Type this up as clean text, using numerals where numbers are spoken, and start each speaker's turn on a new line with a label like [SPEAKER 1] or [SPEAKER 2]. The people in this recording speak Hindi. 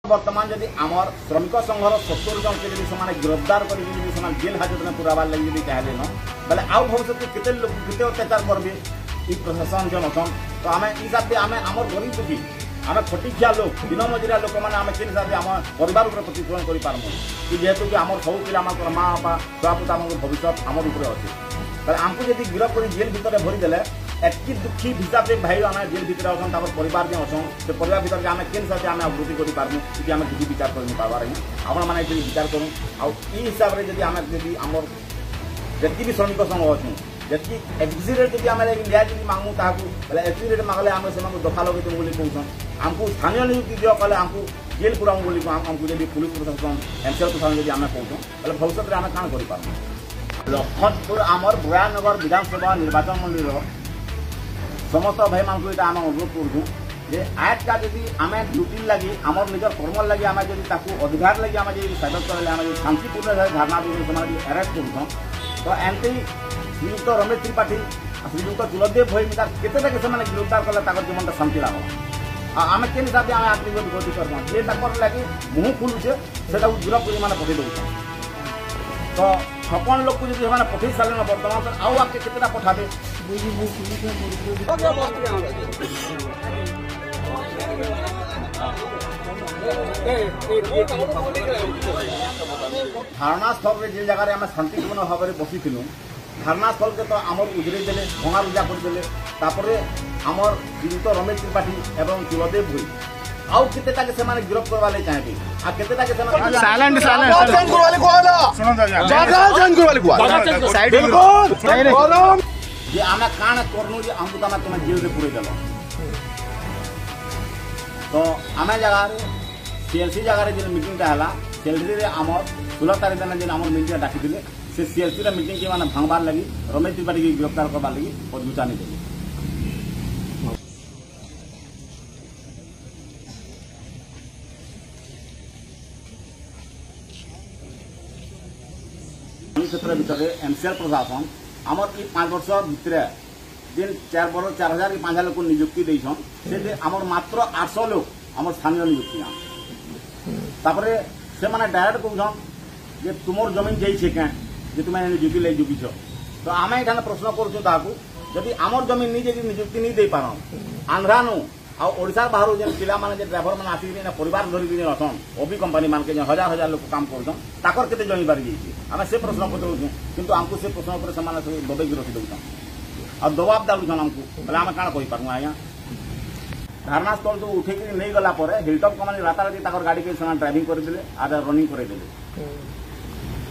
[SPEAKER 1] बर्तमान जदि आमर श्रमिक संघर 70 जन के गिरफ्तार कर जेल हाजत में पुराबार लगे चाहले न बोले आउ भविष्य केते लोग केते अत्याचार करबे ई प्रशासन जन अछन। तो आम हिसाब से आम आमर गरीब दुखी आम खटिखिया लोग दिन मजुरिया लोक मैंने आम के हिसाब से आम परिवार प्रतिफलन कर पारमु कि जेहेतु कि आम सब पिला माँ बापा छुआ पुता भविष्य आम अच्छे आमको जब गिरफ कर जेल भितर भरीदे एति दुखी हिसाब से भाई आम जेल भितर अच्छन परिवार जो अच्छन से परिवार भितर आम के हिसाब से आम अभिवृद्धि कर पारमु कि आम किसी विचार कर पार्बार आपण मैंने विचार करूँ आई हिसाब से जब आम आमर जी भी श्रमिक संघ अच्छे जी एफसी रेट जब आम इंडिया जी मांगू ताकू एफसी रेट मांगले आम से दफा लगे कहन आमको स्थानीय नियुक्ति दियो कले आमको जेल पुराऊँ बोली आमको जब पुलिस प्रशासन एमसीएल प्रशासन जब आम कहूँ भविष्य में आम कौन कर लखनपुर आमर बुरानगर विधानसभा निर्वाचन मंडल समस्त भाई मान को आम अनुरोध करूँ जे आज का जब आम ड्यूटी लगी आम निजर कर्म लगी आम जब अधिकार लगी आम सदस्य करें आम शांतिपूर्ण धारणा देते अरेस्ट कर तो एमती श्रीयुक्त रमेश त्रिपाठी श्रीयुक्त चुलदेव भाई केतेटा के गिरफ्तार कले जीवन शांति लाभ आम के हिसाब से आम आगे विरोधी कर लगे मुँह खुलुचे से गिरफ कर पठे दौर तो 56 लोग को जो पठे सारे बर्तमान आउ आगे केतेटा पठाबे धारणा स्थल में जिन जगह शांतिपूर्ण भाव में बसीलु धारणा स्थल के तो आमर उजरे देले भंगा रुजा करदे आमर श्रीयुक्त रमेश त्रिपाठी एवं चुलदेव भई आउ केतेटा के सेमाने गिरफ्त करवा ले चाहबे आ केतेटा के सेमाने
[SPEAKER 2] साइलेंट साइलेंट करवाले को आला सुनो जागा जान करवाले को साइड
[SPEAKER 1] जे आमे कान करनु जे हमको तमा तुम जेल रे पुरे देलो तो आमे जगह रे सीएलसी जगह रे जे मीटिंग ता हला सीएलसी रे आमर 16 तारीख दिन जे आमर मीटिंग डाकी दिले से सीएलसी रे मीटिंग के माने भांगबार लगी रमेश त्रिपाठी के गिरफ्तार करबार लगी पदगुचानी देली क्षेत्र भितर एमसीएल प्रशासन आमर ये 5 वर्ष भितर दिन 4 वर्ष 4000 कि 5000 लोक नियुक्ति देछन से आमर मात्र 800 लोग आमर स्थानीय नियुक्ति तापरे से माने डायरेक्ट कहछन जे तुमर जमीन जाई छे के जे तुम नियुक्ति ले जुगी छ तो आमे एठाने प्रश्न करछु ताकू जदि आमर जमीन नि जे नियुक्ति नहीं दे पारन आंध्रानु आ ओडिसा बाहर जे पिला माने जे ड्राइवर माने आसी ना परिवार धरि कि असन ओबी कंपनी मान के हजार हजार लोग काम करछन ताकर केते जमी बारी जाई आमे से प्रश्न पचारू किंतु हमको से प्रश्न पर समान दबे रखी दउछन आ दबाव दालुछन हमको बोले आमे काना कहि पारु आया धारणा स्थल तो उठे कि नहीं गला पर हिलटॉप कंपनी राताराती ताकर गाड़ी के ड्राइविंग कर दिले आ रनिंग कर दिले